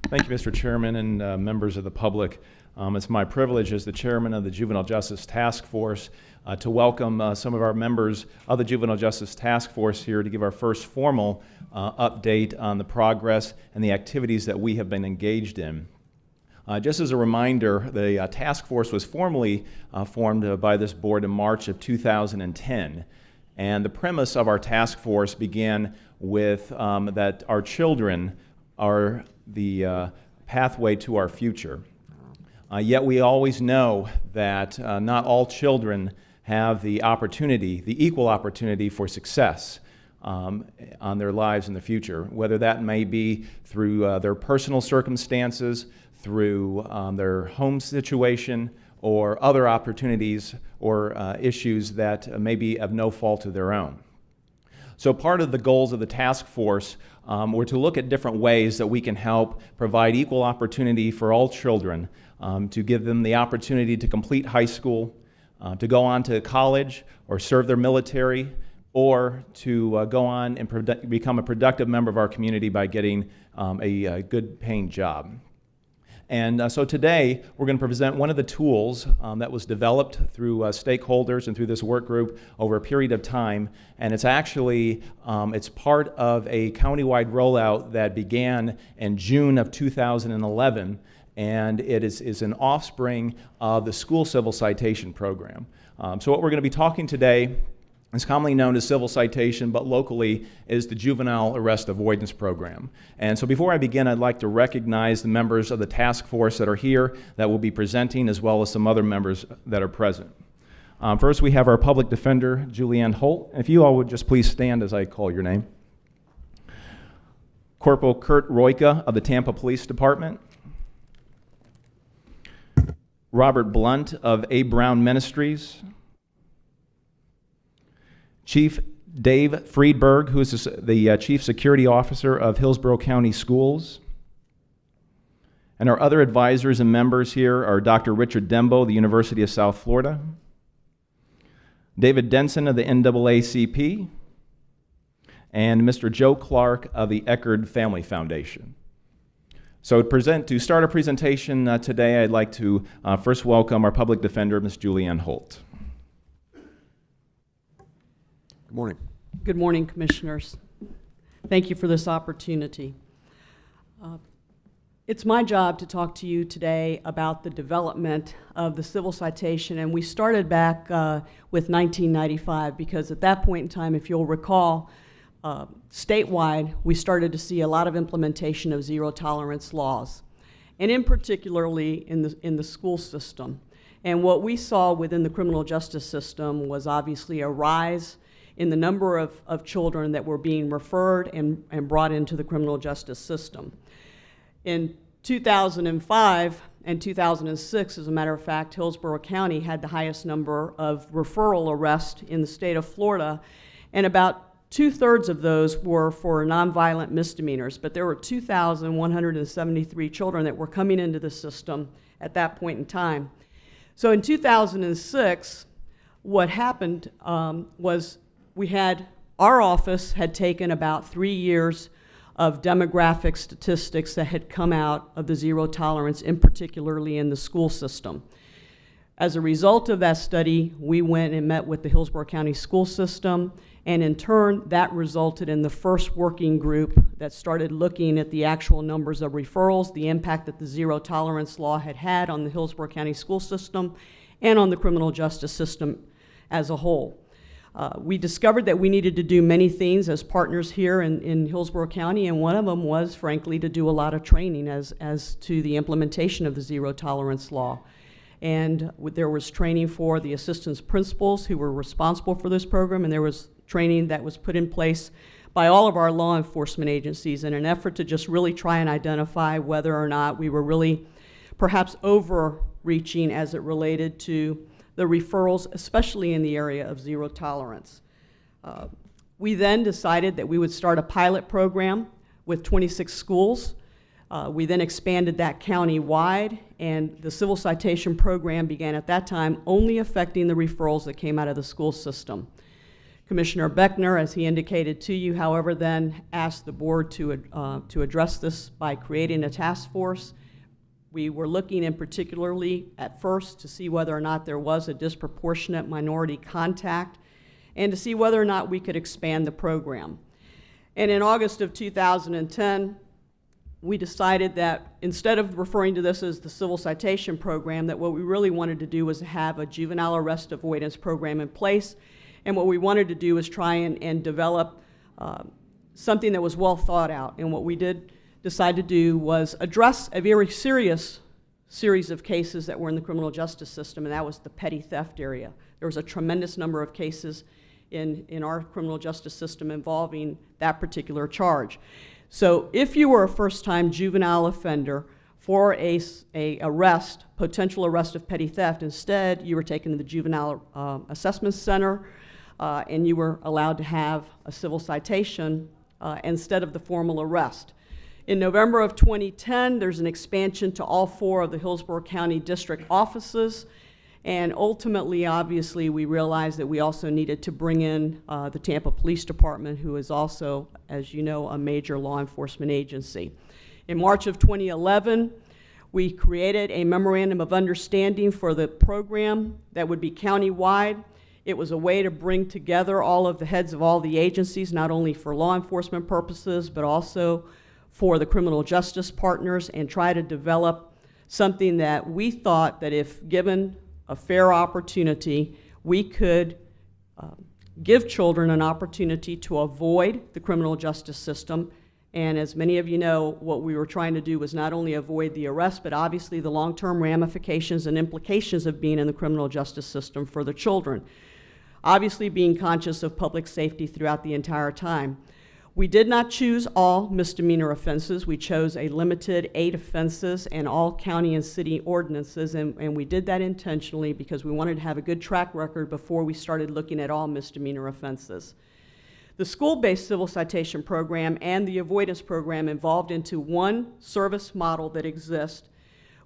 Thank you, Mr. Chairman and members of the public. It's my privilege as the chairman of the Juvenile Justice Task Force to welcome some of our members of the Juvenile Justice Task Force here to give our first formal update on the progress and the activities that we have been engaged in. Just as a reminder, the task force was formally formed by this board in March of 2010. And the premise of our task force began with that our children are the pathway to our future. Yet we always know that not all children have the opportunity, the equal opportunity for success on their lives in the future, whether that may be through their personal circumstances, through their home situation, or other opportunities or issues that may be of no fault of their own. So part of the goals of the task force were to look at different ways that we can help provide equal opportunity for all children, to give them the opportunity to complete high school, to go on to college or serve their military, or to go on and become a productive member of our community by getting a good paying job. And so today, we're going to present one of the tools that was developed through stakeholders and through this work group over a period of time. And it's actually, it's part of a countywide rollout that began in June of 2011. And it is an offspring of the school civil citation program. So what we're going to be talking today is commonly known as Civil Citation, but locally is the Juvenile Arrest Avoidance Program. And so before I begin, I'd like to recognize the members of the task force that are here that will be presenting, as well as some other members that are present. First, we have our public defender, Julianne Holt. If you all would just please stand as I call your name. Corporal Kurt Royka of the Tampa Police Department. Robert Blunt of A. Brown Ministries. Chief Dave Friedberg, who is the Chief Security Officer of Hillsborough County Schools. And our other advisors and members here are Dr. Richard Dembo, the University of South Florida, David Denson of the NAACP, and Mr. Joe Clark of the Eckerd Family Foundation. So to start our presentation today, I'd like to first welcome our public defender, Ms. Julianne Holt. Good morning. Good morning, Commissioners. Thank you for this opportunity. It's my job to talk to you today about the development of the civil citation, and we started back with 1995 because at that point in time, if you'll recall, statewide, we started to see a lot of implementation of zero tolerance laws, and in particularly in the school system. And what we saw within the criminal justice system was obviously a rise in the number of children that were being referred and brought into the criminal justice system. In 2005 and 2006, as a matter of fact, Hillsborough County had the highest number of referral arrests in the state of Florida, and about 2/3 of those were for nonviolent misdemeanors, but there were 2,173 children that were coming into the system at that point in time. So in 2006, what happened was our office had taken about 3 years of demographic statistics that had come out of the zero tolerance, in particularly in the school system. As a result of that study, we went and met with the Hillsborough County school system, and in turn, that resulted in the first working group that started looking at the actual numbers of referrals, the impact that the zero tolerance law had had on the Hillsborough County school system, and on the criminal justice system as a whole. We discovered that we needed to do many things as partners here in Hillsborough County, and one of them was, frankly, to do a lot of training as to the implementation of the zero tolerance law. And there was training for the assistant principals who were responsible for this program, and there was training that was put in place by all of our law enforcement agencies in an effort to just really try and identify whether or not we were really perhaps overreaching as it related to the referrals, especially in the area of zero tolerance. We then decided that we would start a pilot program with 26 schools. We then expanded that county-wide, and the civil citation program began at that time only affecting the referrals that came out of the school system. Commissioner Beckner, as he indicated to you, however, then asked the board to address this by creating a task force. We were looking in particularly at first to see whether or not there was a disproportionate minority contact and to see whether or not we could expand the program. And in August of 2010, we decided that instead of referring to this as the Civil Citation Program, that what we really wanted to do was have a Juvenile Arrest Avoidance Program in place. And what we wanted to do was try and develop something that was well thought out. And what we did decide to do was address a very serious series of cases that were in the criminal justice system, and that was the petty theft area. There was a tremendous number of cases in our criminal justice system involving that particular charge. So if you were a first-time juvenile offender for a potential arrest of petty theft, instead you were taken to the Juvenile Assessment Center and you were allowed to have a civil citation instead of the formal arrest. In November of 2010, there's an expansion to all 4 of the Hillsborough County district offices, and ultimately, obviously, we realized that we also needed to bring in the Tampa Police Department, who is also, as you know, a major law enforcement agency. In March of 2011, we created a memorandum of understanding for the program that would be countywide. It was a way to bring together all of the heads of all the agencies, not only for law enforcement purposes, but also for the criminal justice partners, and try to develop something that we thought that if given a fair opportunity, we could give children an opportunity to avoid the criminal justice system. And as many of you know, what we were trying to do was not only avoid the arrest, but obviously the long-term ramifications and implications of being in the criminal justice system for the children. Obviously being conscious of public safety throughout the entire time. We did not choose all misdemeanor offenses. We chose a limited 8 offenses and all county and city ordinances, and we did that intentionally because we wanted to have a good track record before we started looking at all misdemeanor offenses. The school-based civil citation program and the avoidance program evolved into one service model that exists.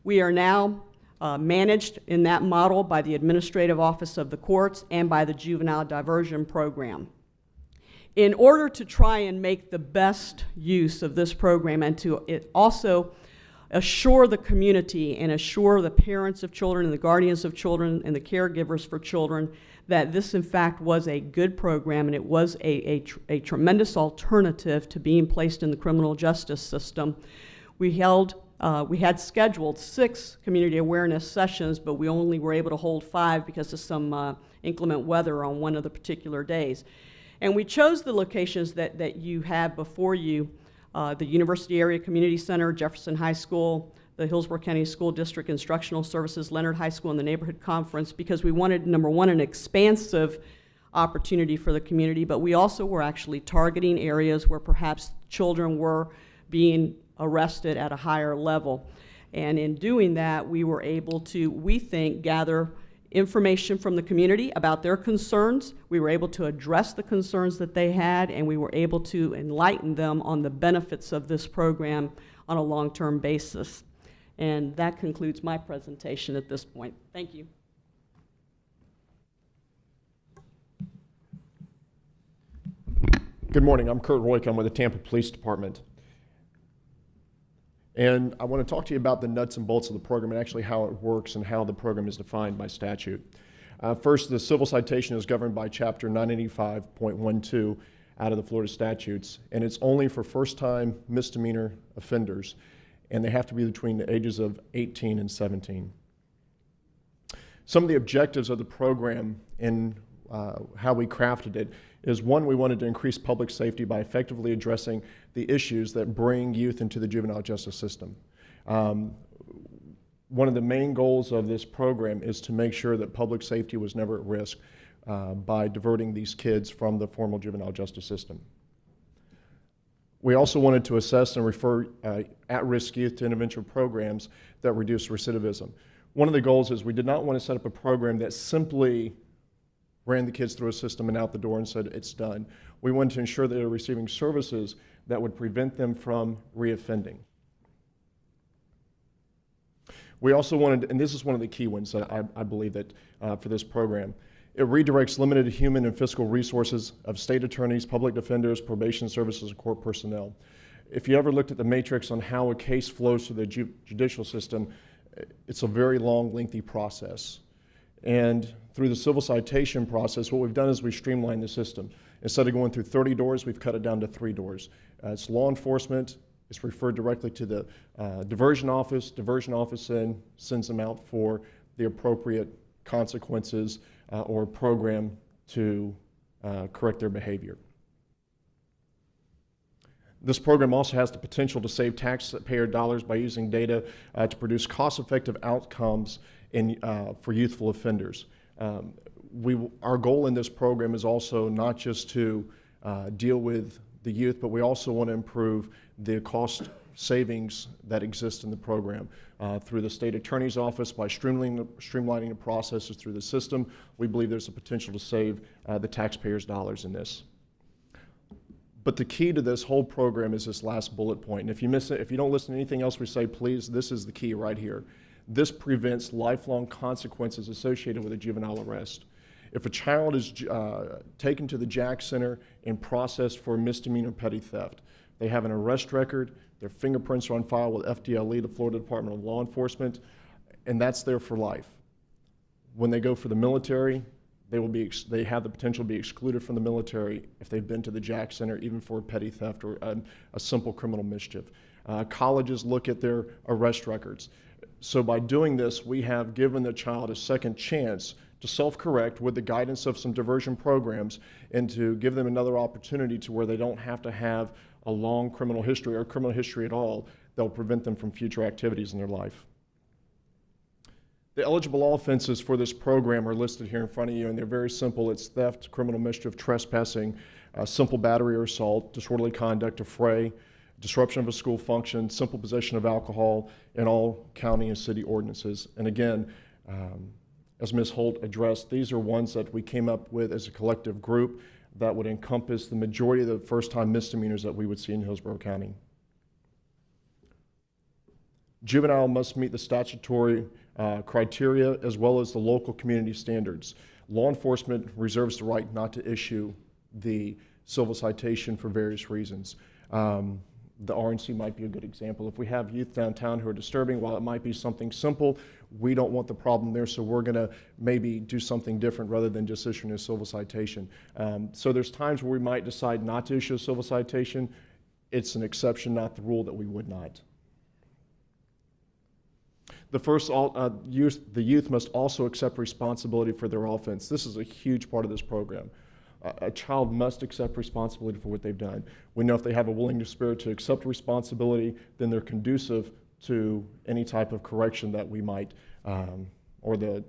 We are now managed in that model by the Administrative Office of the Courts and by the Juvenile Diversion Program. In order to try and make the best use of this program and to also assure the community and assure the parents of children and the guardians of children and the caregivers for children that this in fact was a good program and it was a tremendous alternative to being placed in the criminal justice system, we had scheduled 6 community awareness sessions, but we only were able to hold 5 because of some inclement weather on one of the particular days. And we chose the locations that you have before you, the University Area Community Center, Jefferson High School, the Hillsborough County School District Instructional Services, Leonard High School, and the Neighborhood Conference, because we wanted, number one, an expansive opportunity for the community, but we also were actually targeting areas where perhaps children were being arrested at a higher level. And in doing that, we were able to, we think, gather information from the community about their concerns. We were able to address the concerns that they had, and we were able to enlighten them on the benefits of this program on a long-term basis. And that concludes my presentation at this point. Thank you. Good morning. I'm Kurt Royk. I'm with the Tampa Police Department. And I want to talk to you about the nuts and bolts of the program and actually how it works and how the program is defined by statute. First, the civil citation is governed by Chapter 985.12 out of the Florida statutes, and it's only for first-time misdemeanor offenders, and they have to be between the ages of 18 and 17. Some of the objectives of the program and how we crafted it is, one, we wanted to increase public safety by effectively addressing the issues that bring youth into the juvenile justice system. One of the main goals of this program is to make sure that public safety was never at risk by diverting these kids from the formal juvenile justice system. We also wanted to assess and refer at-risk youth to intervention programs that reduce recidivism. One of the goals is we did not want to set up a program that simply ran the kids through a system and out the door and said it's done. We wanted to ensure that they were receiving services that would prevent them from reoffending. We also wanted, and this is one of the key ones that I believe that for this program, It redirects limited human and fiscal resources of state attorneys, public defenders, probation services, and court personnel. If you ever looked at the matrix on how a case flows through the judicial system, it's a very long, lengthy process. And through the civil citation process, what we've done is we've streamlined the system. Instead of going through 30 doors, we've cut it down to 3 doors. It's law enforcement. It's referred directly to the diversion office. Diversion office then sends them out for the appropriate consequences or program to correct their behavior. This program also has the potential to save taxpayer dollars by using data to produce cost-effective outcomes for youthful offenders. Our goal in this program is also not just to deal with the youth, but we also want to improve the cost savings that exist in the program. Through the state attorney's office, by streamlining the processes through the system, we believe there's a potential to save the taxpayers' dollars in this. But the key to this whole program is this last bullet point. And if you miss it, if you don't listen to anything else we say, please, this is the key right here. This prevents lifelong consequences associated with a juvenile arrest. If a child is taken to the Jack Center and processed for misdemeanor petty theft, they have an arrest record, their fingerprints are on file with FDLE, the Florida Department of Law Enforcement, and that's there for life. When they go for the military, they have the potential to be excluded from the military if they've been to the Jack Center, even for petty theft or a simple criminal mischief. Colleges look at their arrest records. So by doing this, we have given the child a second chance to self-correct with the guidance of some diversion programs and to give them another opportunity to where they don't have to have a long criminal history or criminal history at all that will prevent them from future activities in their life. The eligible offenses for this program are listed here in front of you, and they're very simple. It's theft, criminal mischief, trespassing, simple battery or assault, disorderly conduct, affray, disruption of a school function, simple possession of alcohol, and all county and city ordinances. And again, as Ms. Holt addressed, these are ones that we came up with as a collective group that would encompass the majority of the first-time misdemeanors that we would see in Hillsborough County. Juvenile must meet the statutory criteria as well as the local community standards. Law enforcement reserves the right not to issue the civil citation for various reasons. The RNC might be a good example. If we have youth downtown who are disturbing, while it might be something simple, we don't want the problem there, so we're going to maybe do something different rather than just issuing a civil citation. So there's times where we might decide not to issue a civil citation. It's an exception, not the rule, that we would not. The youth must also accept responsibility for their offense. This is a huge part of this program. A child must accept responsibility for what they've done. We know if they have a willingness spirit to accept responsibility, then they're conducive to any type of correction that we might, or the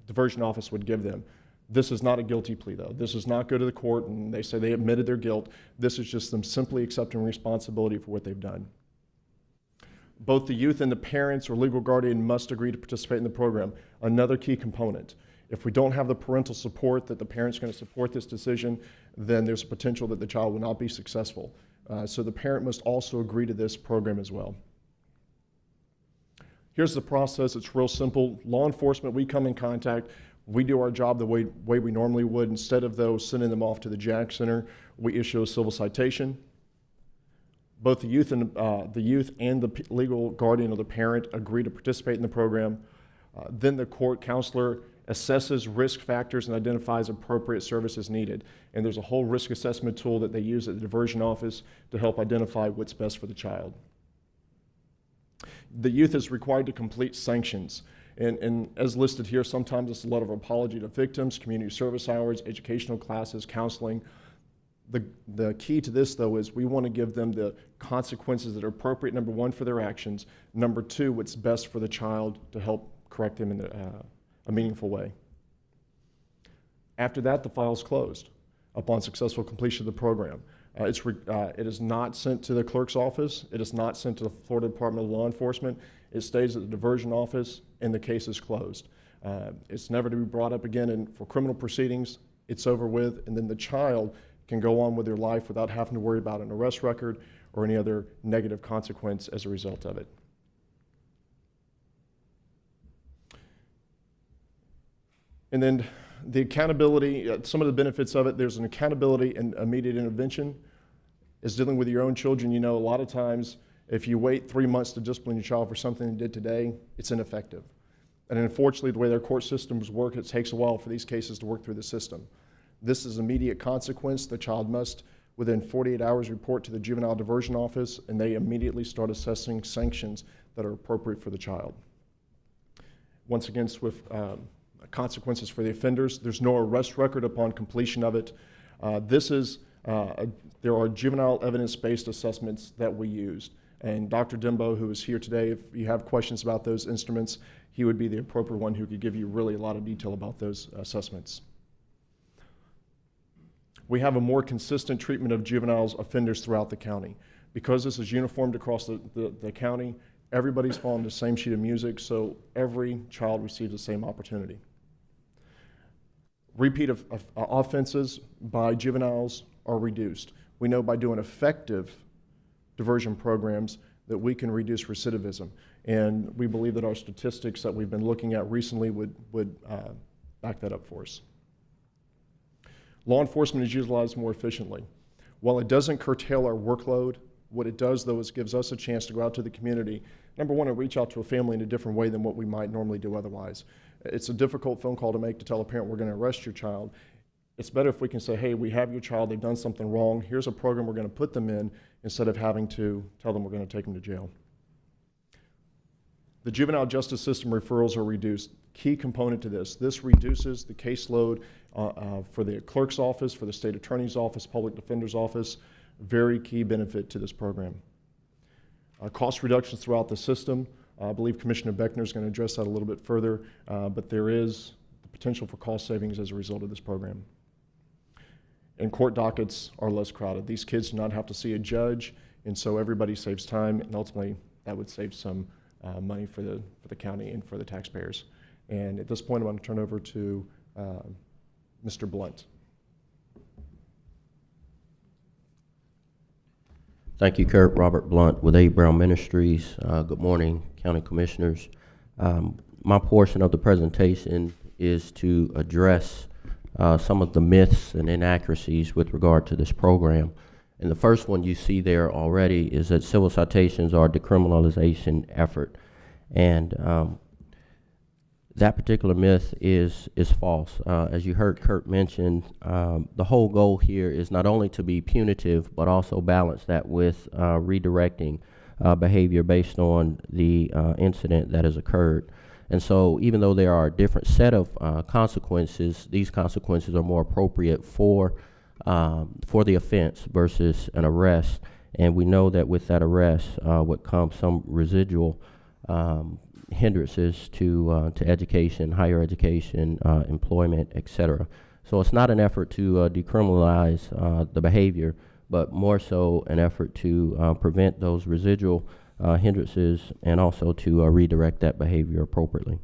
diversion office would give them. This is not a guilty plea, though. This does not go to the court and they say they admitted their guilt. This is just them simply accepting responsibility for what they've done. Both the youth and the parents or legal guardian must agree to participate in the program. Another key component. If we don't have the parental support that the parent's going to support this decision, then there's a potential that the child will not be successful. So the parent must also agree to this program as well. Here's the process. It's real simple. Law enforcement, we come in contact. We do our job the way we normally would. Instead of those sending them off to the Jack Center, we issue a civil citation. Both the youth and the legal guardian of the parent agree to participate in the program. Then the court counselor assesses risk factors and identifies appropriate services needed. And there's a whole risk assessment tool that they use at the diversion office to help identify what's best for the child. The youth is required to complete sanctions. And as listed here, sometimes it's a lot of apology to victims, community service hours, educational classes, counseling. The key to this, though, is we want to give them the consequences that are appropriate, number one, for their actions, number two, what's best for the child to help correct them in a meaningful way. After that, the file is closed upon successful completion of the program. It is not sent to the clerk's office. It is not sent to the Florida Department of Law Enforcement. It stays at the diversion office, and the case is closed. It's never to be brought up again, and for criminal proceedings, it's over with, and then the child can go on with their life without having to worry about an arrest record or any other negative consequence as a result of it. And then The accountability, some of the benefits of it, there's an accountability and immediate intervention. Is dealing with your own children. You know, a lot of times, if you wait 3 months to discipline your child for something they did today, it's ineffective. And unfortunately, the way their court systems work, it takes a while for these cases to work through the system. This is immediate consequence. The child must, within 48 hours, report to the Juvenile Diversion Office, and they immediately start assessing sanctions that are appropriate for the child. Once again, with consequences for the offenders, there's no arrest record upon completion of it. There are juvenile evidence-based assessments that we used. And Dr. Dimbo, who is here today, if you have questions about those instruments, he would be the appropriate one who could give you really a lot of detail about those assessments. We have a more consistent treatment of juveniles offenders throughout the county. Because this is uniformed across the county, everybody's following the same sheet of music, so every child receives the same opportunity. Repeat of offenses by juveniles are reduced. We know by doing effective diversion programs that we can reduce recidivism. And we believe that our statistics that we've been looking at recently would back that up for us. Law enforcement is utilized more efficiently. While it doesn't curtail our workload, what it does, though, is gives us a chance to go out to the community, number one, and reach out to a family in a different way than what we might normally do otherwise. It's a difficult phone call to make to tell a parent we're going to arrest your child. It's better if we can say, hey, we have your child, they've done something wrong, here's a program we're going to put them in, instead of having to tell them we're going to take them to jail. The juvenile justice system referrals are reduced. Key component to this reduces the caseload for the clerk's office, for the state attorney's office, public defender's office. Very key benefit to this program. Cost reductions throughout the system. I believe Commissioner Beckner is going to address that a little bit further, but there is the potential for cost savings as a result of this program. And court dockets are less crowded. These kids do not have to see a judge, and so everybody saves time, and ultimately that would save some money for the county and for the taxpayers. And at this point, I'm going to turn over to Mr. Blunt. Thank you, Kurt. Robert Blunt with A. Brown Ministries. Good morning, County Commissioners. My portion of the presentation is to address some of the myths and inaccuracies with regard to this program. And the first one you see there already is that civil citations are a decriminalization effort. And that particular myth is false. As you heard Kurt mention, the whole goal here is not only to be punitive, but also balance that with redirecting behavior based on the incident that has occurred. And so even though there are a different set of consequences, these consequences are more appropriate for the offense versus an arrest. And we know that with that arrest would come some residual hindrances to education, higher education, employment, etc. So it's not an effort to decriminalize the behavior, but more so an effort to prevent those residual hindrances and also to redirect that behavior appropriately.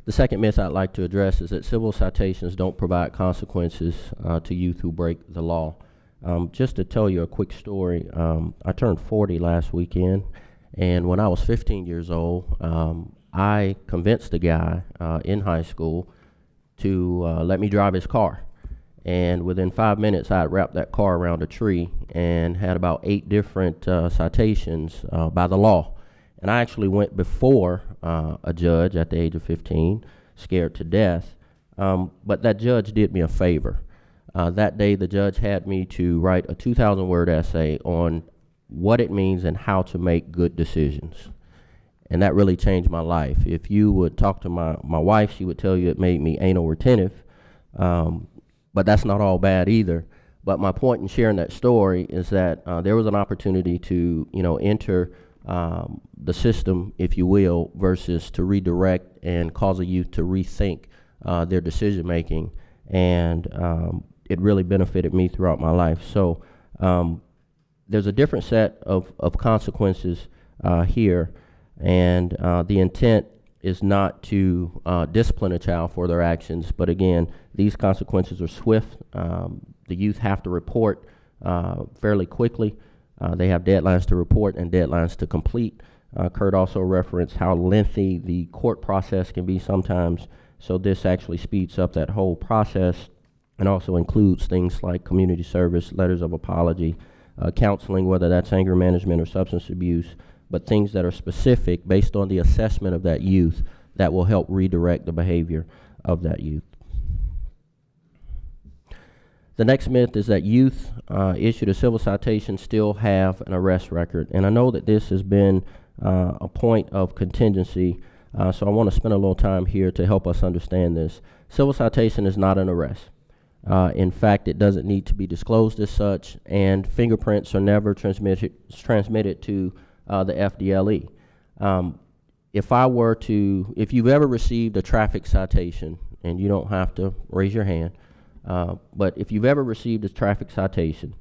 The second myth I'd like to address is that civil citations don't provide consequences to youth who break the law. Just to tell you a quick story, I turned 40 last weekend, and when I was 15 years old, I convinced a guy in high school to let me drive his car. And within 5 minutes, I had wrapped that car around a tree and had about 8 different citations by the law. And I actually went before a judge at the age of 15, scared to death. But that judge did me a favor. That day, the judge had me to write a 2,000-word essay on what it means and how to make good decisions. And that really changed my life. If you would talk to my wife, she would tell you it made me anal retentive. But that's not all bad either. But my point in sharing that story is that there was an opportunity to, enter the system, if you will, versus to redirect and cause a youth to rethink their decision making. And it really benefited me throughout my life. So there's a different set of consequences here, and the intent is not to discipline a child for their actions, but again, these consequences are swift. The youth have to report fairly quickly. They have deadlines to report and deadlines to complete. Kurt also referenced how lengthy the court process can be sometimes, So this actually speeds up that whole process and also includes things like community service, letters of apology, counseling, whether that's anger management or substance abuse, but things that are specific based on the assessment of that youth that will help redirect the behavior of that youth. The next myth is that youth issued a civil citation still have an arrest record. And I know that this has been a point of contingency, so I want to spend a little time here to help us understand this. Civil citation is not an arrest. In fact, it doesn't need to be disclosed as such, and fingerprints are never transmitted to the FDLE. If you've ever received a traffic citation, and you don't have to raise your hand, but if you've ever received a traffic citation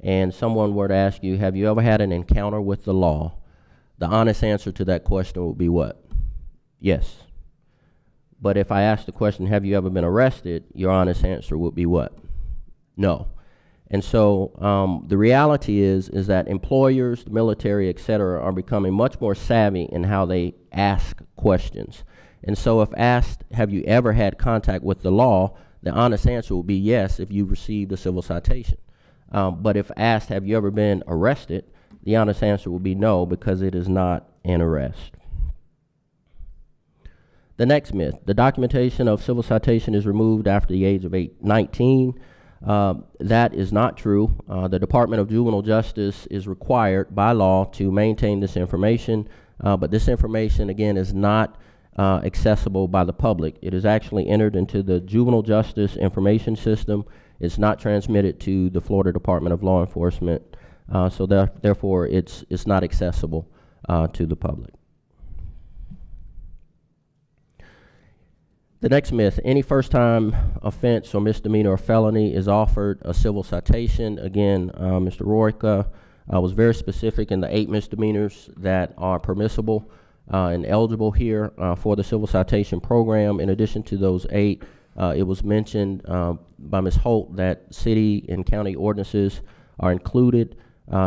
and someone were to ask you, have you ever had an encounter with the law? The honest answer to that question would be what? Yes. But if I ask the question, have you ever been arrested? Your honest answer would be what? No. And so the reality is that employers, the military, et cetera, are becoming much more savvy in how they ask questions. And so if asked, have you ever had contact with the law? The honest answer will be yes if you've received a civil citation. But if asked, have you ever been arrested? The honest answer will be no, because it is not an arrest. The next myth, the documentation of civil citation is removed after the age of 19. That is not true. The Department of Juvenile Justice is required by law to maintain this information, but this information, again, is not accessible by the public. It is actually entered into the Juvenile Justice Information System. It's not transmitted to the Florida Department of Law Enforcement, so therefore it's not accessible to the public. The next myth, any first-time offense or misdemeanor or felony is offered a civil citation. Again, Mr. Royka was very specific in the 8 misdemeanors that are permissible and eligible here for the civil citation program. In addition to those 8, it was mentioned by Ms. Holt that city and county ordinances are included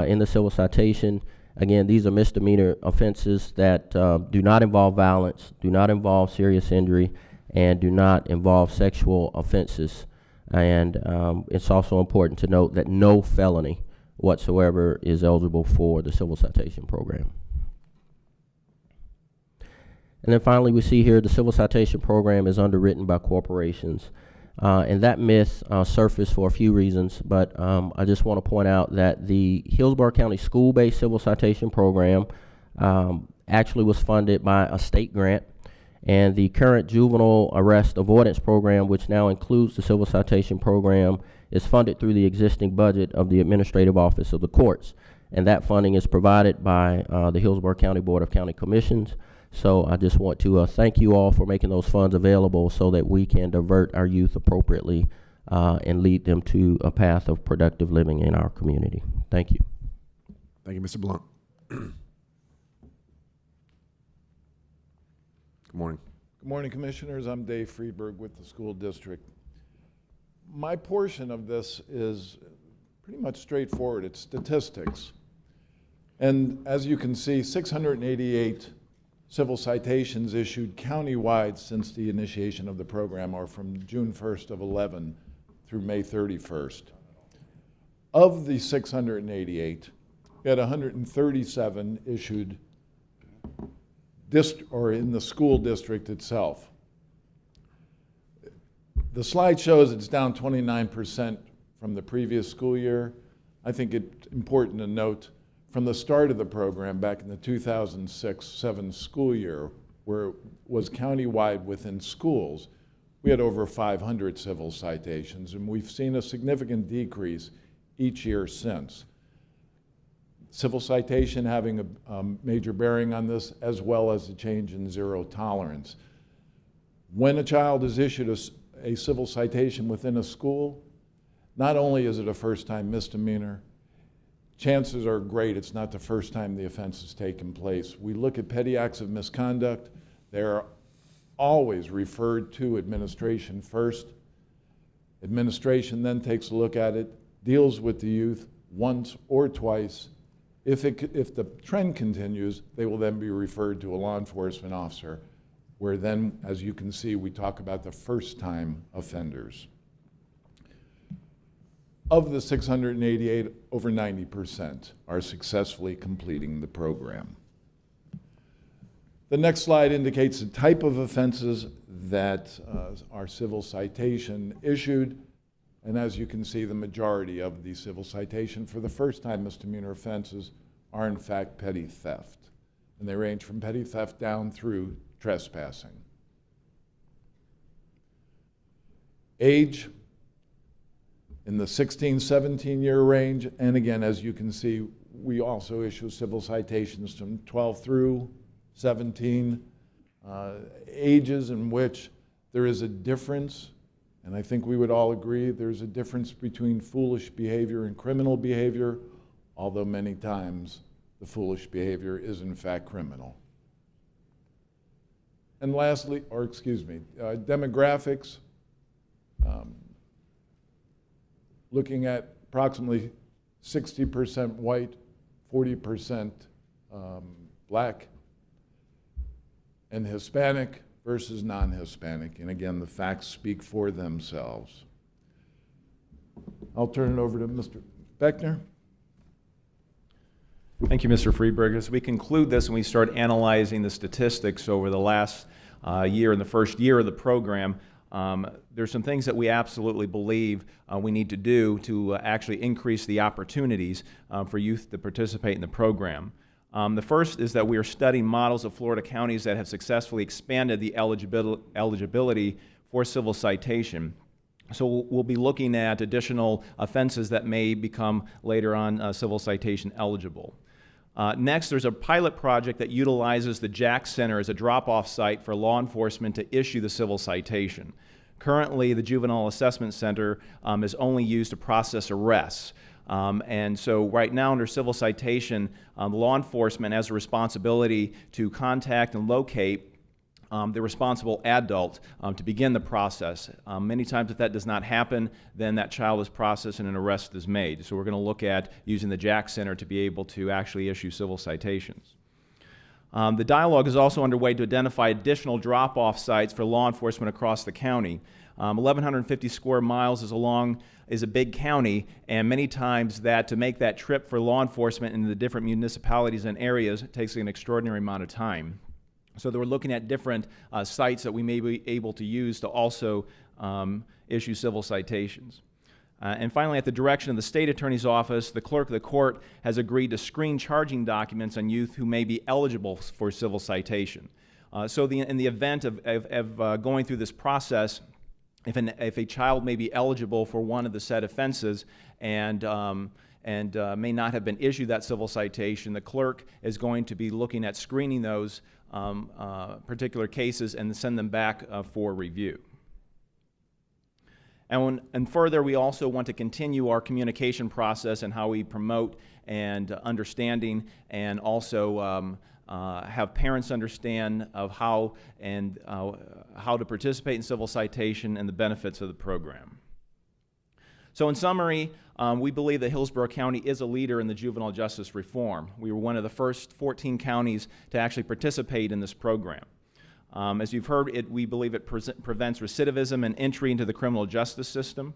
in the civil citation. Again, these are misdemeanor offenses that do not involve violence, do not involve serious injury, and do not involve sexual offenses. And it's also important to note that no felony whatsoever is eligible for the civil citation program. And then finally, we see here the civil citation program is underwritten by corporations. And that myth surfaced for a few reasons, but I just want to point out that the Hillsborough County school-based civil citation program actually was funded by a state grant. And the current Juvenile Arrest Avoidance Program, which now includes the Civil Citation Program, is funded through the existing budget of the Administrative Office of the Courts. And that funding is provided by the Hillsborough County Board of County Commissions. So I just want to thank you all for making those funds available so that we can divert our youth appropriately and lead them to a path of productive living in our community. Thank you. Thank you, Mr. Blunt. Good morning. Good morning, Commissioners. I'm Dave Friedberg with the school district. My portion of this is pretty much straightforward. It's statistics. And as you can see, 688 civil citations issued countywide since the initiation of the program, or from June 1st of 11 through May 31st. Of the 688, we had 137 issued or in the school district itself. The slide shows it's down 29% from the previous school year. I think it's important to note from the start of the program back in the 2006-07 school year, where it was countywide within schools, we had over 500 civil citations, and we've seen a significant decrease each year since. Civil citation having a major bearing on this, as well as the change in zero tolerance. When a child is issued a civil citation within a school, not only is it a first-time misdemeanor, chances are great it's not the first time the offense has taken place. We look at petty acts of misconduct. They're always referred to administration first. Administration then takes a look at it, deals with the youth once or twice. If the trend continues, they will then be referred to a law enforcement officer where then, as you can see, we talk about the first-time offenders. Of the 688, over 90% are successfully completing the program. The next slide indicates the type of offenses that are civil citation issued. And as you can see, the majority of the civil citation for the first-time misdemeanor offenses are in fact petty theft. And they range from petty theft down through trespassing. Age in the 16, 17-year range. And again, as you can see, we also issue civil citations from 12 through 17, ages in which there is a difference, and I think we would all agree there's a difference between foolish behavior and criminal behavior, although many times the foolish behavior is in fact criminal. And lastly, demographics, looking at approximately 60% white, 40% black, and Hispanic versus non-Hispanic. And again, the facts speak for themselves. I'll turn it over to Mr. Beckner. Thank you, Mr. Friedberg. As we conclude this and we start analyzing the statistics over the last year and the first year of the program, there's some things that we absolutely believe we need to do to actually increase the opportunities for youth to participate in the program. The first is that we are studying models of Florida counties that have successfully expanded the eligibility for civil citation. So we'll be looking at additional offenses that may become later on civil citation eligible. Next, there's a pilot project that utilizes the Jack Center as a drop-off site for law enforcement to issue the civil citation. Currently, the Juvenile Assessment Center is only used to process arrests. And so right now under civil citation, law enforcement has a responsibility to contact and locate the responsible adult to begin the process. Many times if that does not happen, then that child is processed and an arrest is made. So we're going to look at using the Jack Center to be able to actually issue civil citations. The dialogue is also underway to identify additional drop-off sites for law enforcement across the county. 1,150 square miles is a big county, and many times to make that trip for law enforcement in the different municipalities and areas takes an extraordinary amount of time. So we're looking at different sites that we may be able to use to also issue civil citations. And finally, at the direction of the State Attorney's Office, the Clerk of the Court has agreed to screen charging documents on youth who may be eligible for civil citation. So in the event of going through this process, if a child may be eligible for one of the said offenses and may not have been issued that civil citation, the clerk is going to be looking at screening those particular cases and send them back for review. And further, we also want to continue our communication process and how we promote and understanding, and also have parents understand of how to participate in civil citation and the benefits of the program. So in summary, we believe that Hillsborough County is a leader in the juvenile justice reform. We were one of the first 14 counties to actually participate in this program. As you've heard, we believe it prevents recidivism and entry into the criminal justice system,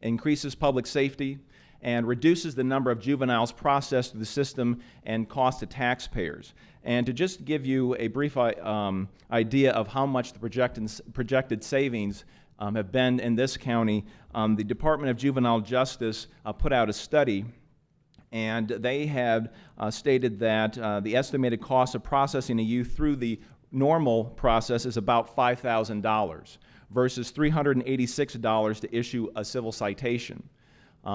increases public safety, and reduces the number of juveniles processed through the system and cost to taxpayers. And to just give you a brief idea of how much the projected savings have been in this county, the Department of Juvenile Justice put out a study, and they had stated that the estimated cost of processing a youth through the normal process is about $5,000 versus $386 to issue a civil citation.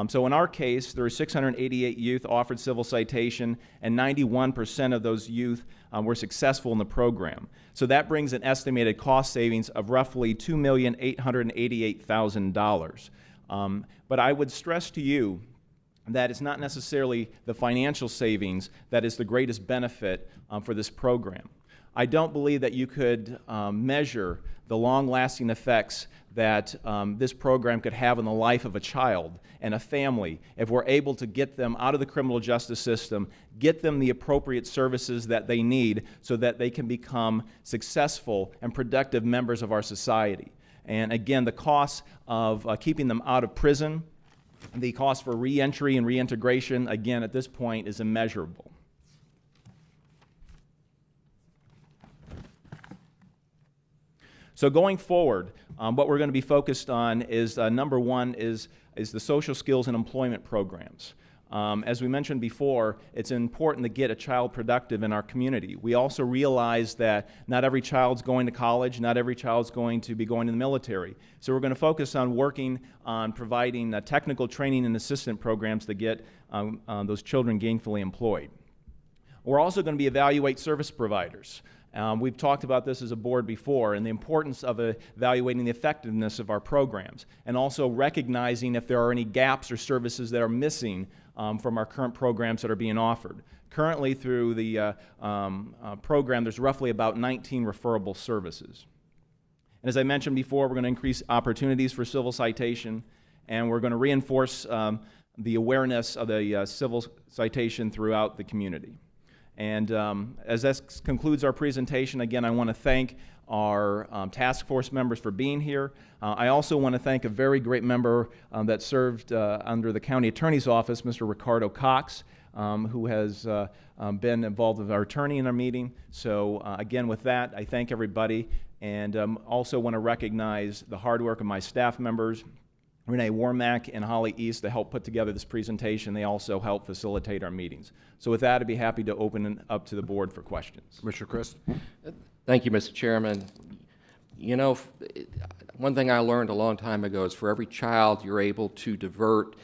So in our case, there were 688 youth offered civil citation, and 91% of those youth were successful in the program. So that brings an estimated cost savings of roughly $2,888,000. But I would stress to you that it's not necessarily the financial savings that is the greatest benefit for this program. I don't believe that you could measure the long-lasting effects that this program could have on the life of a child and a family if we're able to get them out of the criminal justice system, get them the appropriate services that they need so that they can become successful and productive members of our society. And again, the costs of keeping them out of prison, the cost for reentry and reintegration, again, at this point, is immeasurable. So going forward, what we're going to be focused on is, number one, is the social skills and employment programs. As we mentioned before, it's important to get a child productive in our community. We also realize that not every child's going to college, not every child's going to be going to the military. So we're going to focus on working on providing technical training and assistance programs to get those children gainfully employed. We're also going to be evaluate service providers. We've talked about this as a board before, and the importance of evaluating the effectiveness of our programs, and also recognizing if there are any gaps or services that are missing from our current programs that are being offered. Currently, through the program, there's roughly about 19 referable services. And as I mentioned before, we're going to increase opportunities for civil citation, and we're going to reinforce the awareness of the civil citation throughout the community. And as this concludes our presentation, again, I want to thank our task force members for being here. I also want to thank a very great member that served under the county attorney's office, Mr. Ricardo Cox, who has been involved with our attorney in our meeting. So again, with that, I thank everybody, and also want to recognize the hard work of my staff members, Renee Warmack and Holly East, to help put together this presentation. They also help facilitate our meetings. So with that, I'd be happy to open it up to the board for questions. Commissioner Christ? Thank you, Mr. Chairman. You know, one thing I learned a long time ago is for every child you're able to divert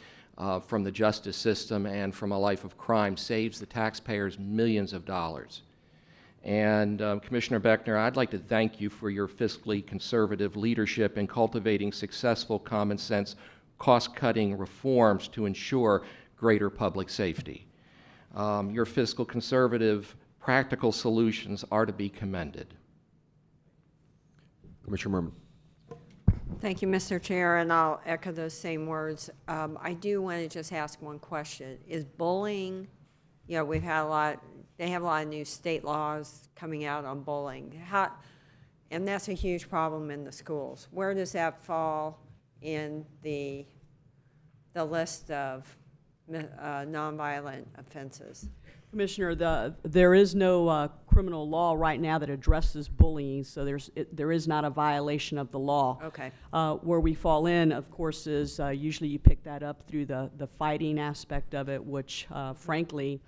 from the justice system and from a life of crime saves the taxpayers millions of dollars. And Commissioner Beckner, I'd like to thank you for your fiscally conservative leadership in cultivating successful common sense cost-cutting reforms to ensure greater public safety. Your fiscal conservative practical solutions are to be commended. Commissioner Merman? Thank you, Mr. Chair, and I'll echo those same words. I do want to just ask one question. Is bullying, you know, we've had a lot, they have a lot of new state laws coming out on bullying. And that's a huge problem in the schools. Where does that fall in the list of nonviolent offenses? Commissioner, there is no criminal law right now that addresses bullying, so there is not a violation of the law. Okay. Where we fall in, of course, is usually you pick that up through the fighting aspect of it, which frankly,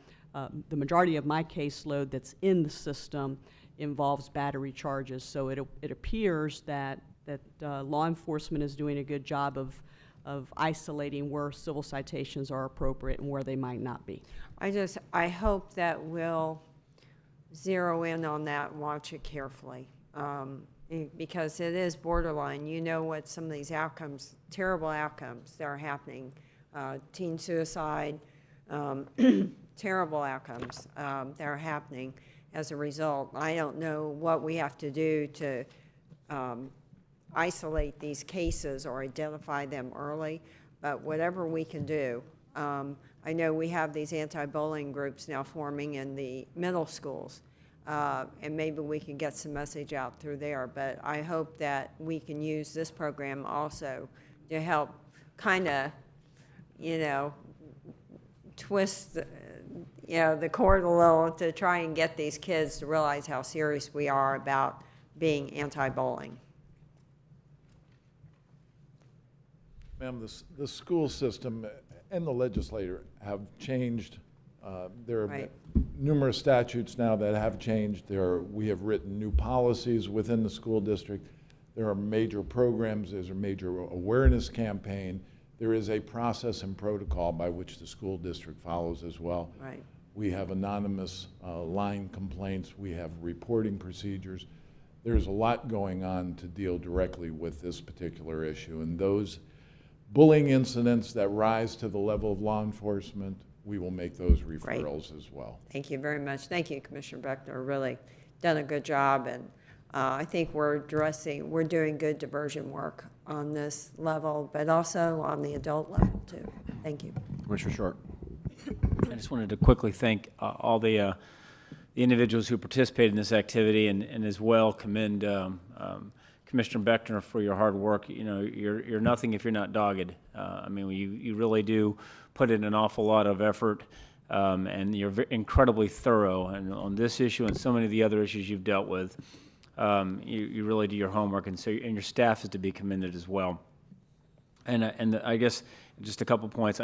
the majority of my caseload that's in the system involves battery charges. So it appears that law enforcement is doing a good job of isolating where civil citations are appropriate and where they might not be. I hope that we'll zero in on that and watch it carefully, because it is borderline. You know what some of these outcomes, terrible outcomes that are happening, teen suicide, terrible outcomes that are happening as a result. I don't know what we have to do to isolate these cases or identify them early, but whatever we can do. I know we have these anti-bullying groups now forming in the middle schools, and maybe we can get some message out through there, but I hope that we can use this program also to help kind of, you know, twist the cord a little to try and get these kids to realize how serious we are about being anti-bullying. Ma'am, the school system and the legislature have changed. There are Right. numerous statutes now that have changed. We have written new policies within the school district. There are major programs. There's a major awareness campaign. There is a process and protocol by which the school district follows as well. Right. We have anonymous line complaints. We have reporting procedures. There's a lot going on to deal directly with this particular issue, and those bullying incidents that rise to the level of law enforcement, we will make those referrals as well. Thank you very much. Thank you, Commissioner Beckner. Really done a good job, and I think we're doing good diversion work on this level, but also on the adult level too. Thank you. Commissioner Sharp. I just wanted to quickly thank all the individuals who participated in this activity, and as well commend Commissioner Beckner for your hard work. You know, you're nothing if you're not dogged. I mean, you really do put in an awful lot of effort, and you're incredibly thorough. And on this issue and so many of the other issues you've dealt with, you really do your homework, and your staff is to be commended as well. And I guess just a couple points.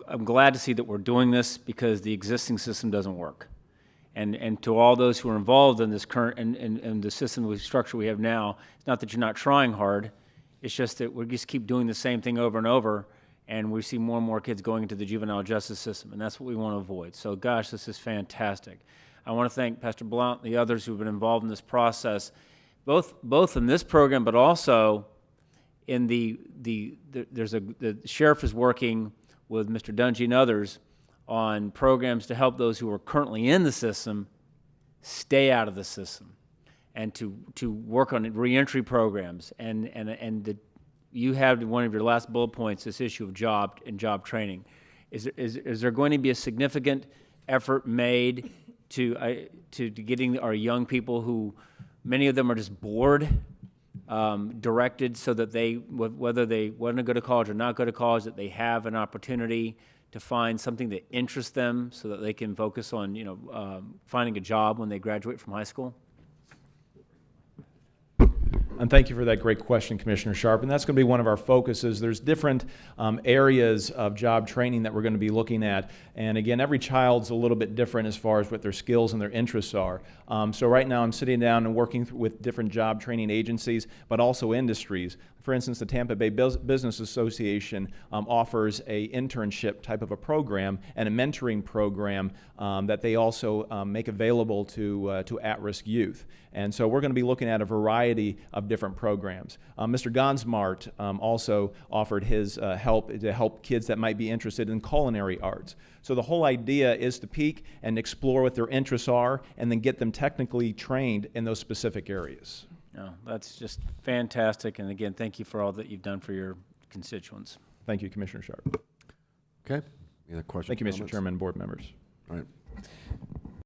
I'm glad to see that we're doing this because the existing system doesn't work. And to all those who are involved in this current and the system structure we have now, it's not that you're not trying hard. It's just that we just keep doing the same thing over and over, and we see more and more kids going into the juvenile justice system, and that's what we want to avoid. So, gosh, this is fantastic. I want to thank Pastor Blount and the others who have been involved in this process, both in this program, but also in the sheriff is working with Mr. Dungy and others on programs to help those who are currently in the system stay out of the system, and to work on reentry programs. You have one of your last bullet points, this issue of job and job training. Is there going to be a significant effort made to getting our young people, who many of them are just bored, directed so that whether they want to go to college or not go to college, that they have an opportunity to find something that interests them so that they can focus on, finding a job when they graduate from high school? And thank you for that great question, Commissioner Sharp. And that's going to be one of our focuses. There's different areas of job training that we're going to be looking at. And again, every child's a little bit different as far as what their skills and their interests are. So right now I'm sitting down and working with different job training agencies, but also industries. For instance, the Tampa Bay Business Association offers a internship type of a program and a mentoring program that they also make available to at-risk youth. And so we're going to be looking at a variety of different programs. Mr. Gonsmart also offered his help to help kids that might be interested in culinary arts. So the whole idea is to peek and explore what their interests are and then get them technically trained in those specific areas. No, that's just fantastic. And again, thank you for all that you've done for your constituents. Thank you, Commissioner Sharp. Okay. Any other questions? Thank you, Mr. comments? Chairman and board members. All right.